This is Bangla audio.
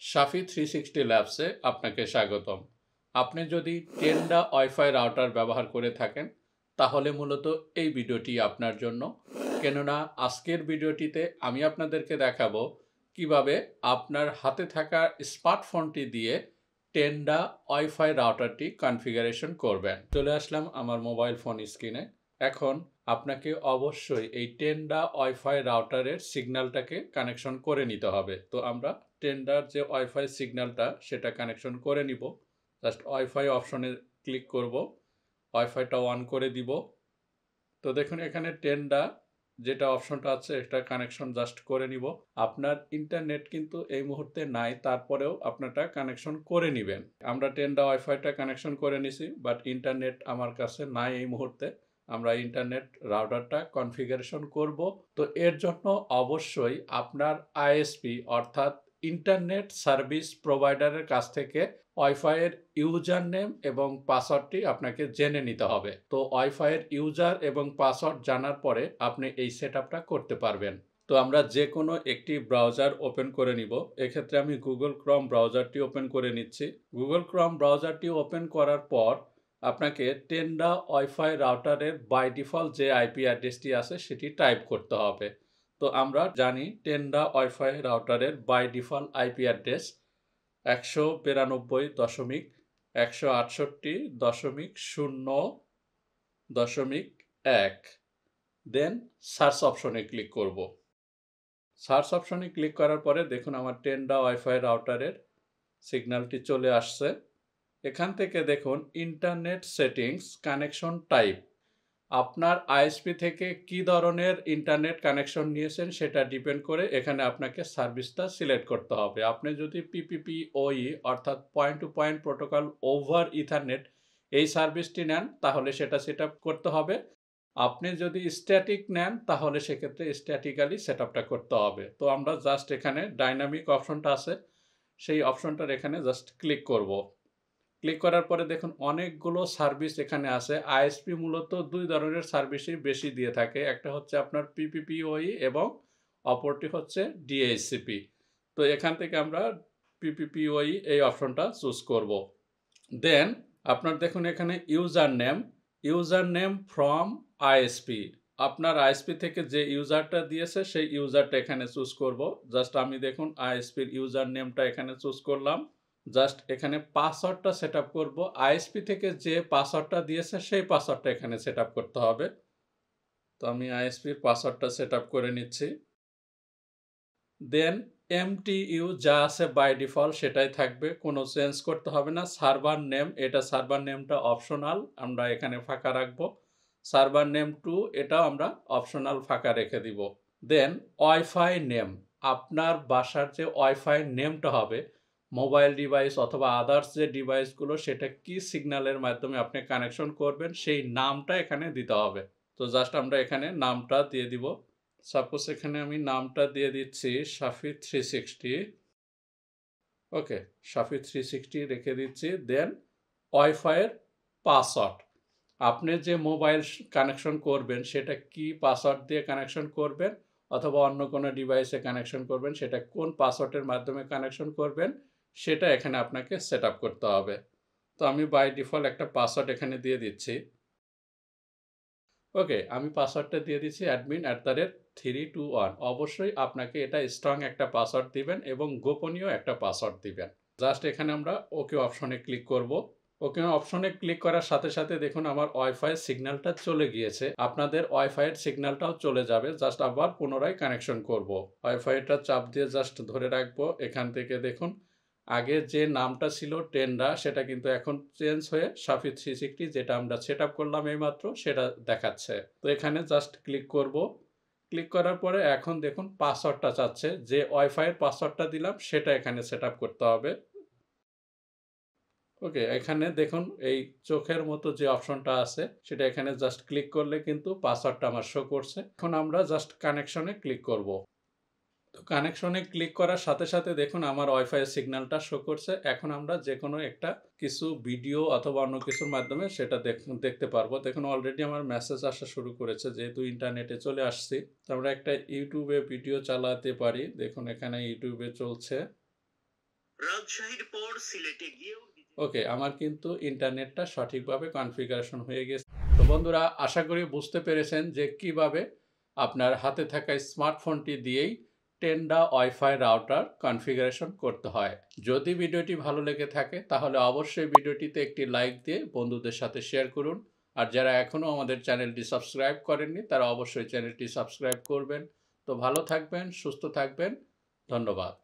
শাফি 360 ল্যাবসে আপনাকে স্বাগতম। আপনি যদি টেন্ডা ওয়াইফাই রাউটার ব্যবহার করে থাকেন তাহলে মূলত এই ভিডিওটি আপনার জন্য, কেননা আজকের ভিডিওটিতে আমি আপনাদেরকে দেখাবো কিভাবে আপনার হাতে থাকা স্মার্টফোনটি দিয়ে টেন্ডা ওয়াইফাই রাউটারটি কনফিগারেশন করবেন। চলে আসলাম আমার মোবাইল ফোন স্ক্রিনে। এখন আপনাকে অবশ্যই এই টেন্ডা ওয়াইফাই রাউটারের সিগন্যালটাকে কানেকশন করে নিতে হবে। তো আমরা টেন্ডার যে ওয়াইফাই সিগন্যালটা সেটা কানেকশন করে নিব। জাস্ট ওয়াইফাই অপশনে ক্লিক করব, ওয়াইফাইটা অন করে দিব। তো দেখুন এখানে টেন্ডা যেটা অপশনটা আছে এটা কানেকশন জাস্ট করে নিব। আপনার ইন্টারনেট কিন্তু এই মুহূর্তে নাই, তারপরেও আপনারটা কানেকশন করে নেবেন। আমরা টেন্ডা ওয়াইফাইটা কানেকশন করে নিছি, বাট ইন্টারনেট আমার কাছে নাই এই মুহূর্তে। আমরা ইন্টারনেট রাউটারটা কনফিগারেশন করব। তো এর জন্য অবশ্যই আপনার আইএসপি অর্থাৎ ইন্টারনেট সার্ভিস প্রোভাইডারের কাছ থেকে ওয়াইফাইয়ের ইউজার নেম এবং পাসওয়ার্ডটি আপনাকে জেনে নিতে হবে। তো ওয়াইফাইয়ের ইউজার এবং পাসওয়ার্ড জানার পরে আপনি এই সেটআপটা করতে পারবেন। তো আমরা যে কোনো একটি ব্রাউজার ওপেন করে নিব। এক্ষেত্রে আমি গুগল ক্রোম ব্রাউজারটি ওপেন করে নিচ্ছি। গুগল ক্রোম ব্রাউজারটি ওপেন করার পর আপনাকে টেন্ডা ওয়াইফাই রাউটারের বাই ডিফল্ট যে আইপি অ্যাড্রেসটি আছে সেটি টাইপ করতে হবে। তো আমরা জানি টেন্ডা ওয়াইফাই রাউটারের by default IP address 192.168.0.1। Then search অপশনে ক্লিক করব। সার্চ অপশনে ক্লিক করার পরে দেখুন আমার টেন্ডা ওয়াইফাই রাউটারের সিগন্যালটি চলে আসছে। এখান থেকে দেখুন ইন্টারনেট সেটিংস কানেকশন টাইপ, আপনার আইএসপি থেকে কি ধরনের ইন্টারনেট কানেকশন নিয়েছেন সেটা ডিপেন্ড করে এখানে আপনাকে সার্ভিসটা সিলেক্ট করতে হবে। আপনি যদি পিপিপিওই অর্থাৎ point to point protocol over ethernet এই সার্ভিসটি নেন তাহলে সেটা সেট আপ করতে হবে। আপনি যদি স্ট্যাটিক নেন তাহলে সেক্ষেত্রে স্ট্যাটিক্যালি সেট আপটা করতে হবে। তো আমরা জাস্ট এখানে ডাইনামিক অপশনটা আছে সেই অপশনটার এখানে জাস্ট ক্লিক করব। ক্লিক করার পরে দেখুন অনেকগুলো সার্ভিস এখানে আছে। আইএসপি মূলত দুই ধরনের সার্ভিসই বেশি দিয়ে থাকে, একটা হচ্ছে আপনার পিপিপিওই এবং অপরটি হচ্ছে ডিএইচসিপি। তো এখান থেকে আমরা পিপিপিওই এই অপশনটা চুজ করব। দেন আপনার দেখুন এখানে ইউজার নেম ফ্রম আইএসপি, আপনার আইএসপি থেকে যে ইউজারটা দিয়েছে সেই ইউজারটা এখানে চুজ করব। জাস্ট আমি দেখুন আইএসপির ইউজার নেমটা এখানে চুজ করলাম। জাস্ট এখানে পাসওয়ার্ডটা সেট আপ করবো। আইএসপি থেকে যে পাসওয়ার্ডটা দিয়েছে সেই পাসওয়ার্ডটা এখানে সেট আপ করতে হবে। তো আমি আইএসপির পাসওয়ার্ডটা সেট আপ করে নিচ্ছি। দেন এমটিইউ যা আছে বাই ডিফল্ট সেটাই থাকবে, কোনো চেঞ্জ করতে হবে না। সার্ভার নেম, এটা সার্ভার নেমটা অপশনাল, আমরা এখানে ফাঁকা রাখবো। সার্ভার নেম 2 এটাও আমরা অপশনাল ফাঁকা রেখে দিব। দেন ওয়াইফাই নেম, আপনার বাসার যে ওয়াইফাই নেমটা হবে মোবাইল ডিভাইস অথবা আদার্স যে ডিভাইসগুলো সেটা কি সিগন্যালের মাধ্যমে আপনি কানেকশন করবেন সেই নামটা এখানে দিতে হবে। তো জাস্ট আমরা এখানে নামটা দিয়ে দিব। সাপোজ এখানে আমি নামটা দিয়ে দিচ্ছি শাফি 360। ওকে, শাফি 360 রেখে দিচ্ছি। দেন ওয়াইফাইয়ের পাসওয়ার্ড, আপনি যে মোবাইল কানেকশন করবেন সেটা কি পাসওয়ার্ড দিয়ে কানেকশন করবেন অথবা অন্য কোনো ডিভাইসে কানেকশন করবেন সেটা কোন পাসওয়ার্ডের মাধ্যমে কানেকশন করবেন সেটা এখানে আপনাকে সেট আপ করতে হবে। তো আমি বাই ডিফল্ট একটা পাসওয়ার্ড এখানে দিয়ে দিচ্ছি। ওকে, আমি পাসওয়ার্ডটা দিয়ে দিচ্ছি admin@321। অবশ্যই আপনাকে এটা স্ট্রং একটা পাসওয়ার্ড দিবেন এবং গোপনীয় একটা পাসওয়ার্ড দিবেন। জাস্ট এখানে আমরা ওকে অপশনে ক্লিক করব। ওকে অপশনে ক্লিক করার সাথে সাথে দেখুন আমার ওয়াইফাই সিগন্যালটা চলে গিয়েছে। আপনাদের ওয়াইফাইয়ের সিগন্যালটাও চলে যাবে। জাস্ট আবার পুনরায় কানেকশন করব। ওয়াইফাইটা চাপ দিয়ে জাস্ট ধরে রাখবো। এখান থেকে দেখুন আগে যে নামটা ছিল টেন্ডা সেটা কিন্তু এখন চেঞ্জ হয়ে শাফি 360 যেটা আমরা সেট আপ করলাম এইমাত্র সেটা দেখাচ্ছে। তো এখানে জাস্ট ক্লিক করব। ক্লিক করার পরে এখন দেখুন পাসওয়ার্ডটা চাচ্ছে, যে ওয়াইফাইয়ের পাসওয়ার্ডটা দিলাম সেটা এখানে সেট আপ করতে হবে। ওকে, এখানে দেখুন এই চোখের মতো যে অপশনটা আছে সেটা এখানে জাস্ট ক্লিক করলে কিন্তু পাসওয়ার্ডটা আমার শো করছে। এখন আমরা জাস্ট কানেকশনে ক্লিক করব। তো কানেকশনে ক্লিক করার সাথে সাথে দেখুন আমার ওয়াইফাই সিগন্যালটা শো করছে। এখন আমরা যে কোনো একটা কিছু ভিডিও অথবা অন্য কিছুর মাধ্যমে সেটা দেখতে পারবো। দেখুন অলরেডি আমার মেসেজ আসা শুরু করেছে, যেহেতু ইন্টারনেটে চলে আসছি। তো আমরা একটা ইউটিউবে ভিডিও চালাতে পারি। দেখুন এখানে ইউটিউবে চলছে। রাজশাহীর পর সিলেটে গিয়েও ওকে, আমার কিন্তু ইন্টারনেটটা সঠিকভাবে কনফিগারেশন হয়ে গেছে। তো বন্ধুরা, আশা করি বুঝতে পেরেছেন যে কিভাবে আপনার হাতে থাকা স্মার্টফোনটি দিয়েই টেন্ডা ওয়াইফাই রাউটার কনফিগারেশন করতে হয়। যদি ভিডিওটি ভালো লেগে থাকে তাহলে অবশ্যই ভিডিওটিতে একটি লাইক দিয়ে বন্ধুদের সাথে শেয়ার করুন। আর যারা এখনও আমাদের চ্যানেলটি সাবস্ক্রাইব করেননি তারা অবশ্যই চ্যানেলটি সাবস্ক্রাইব করবেন। তো ভালো থাকবেন, সুস্থ থাকবেন। ধন্যবাদ।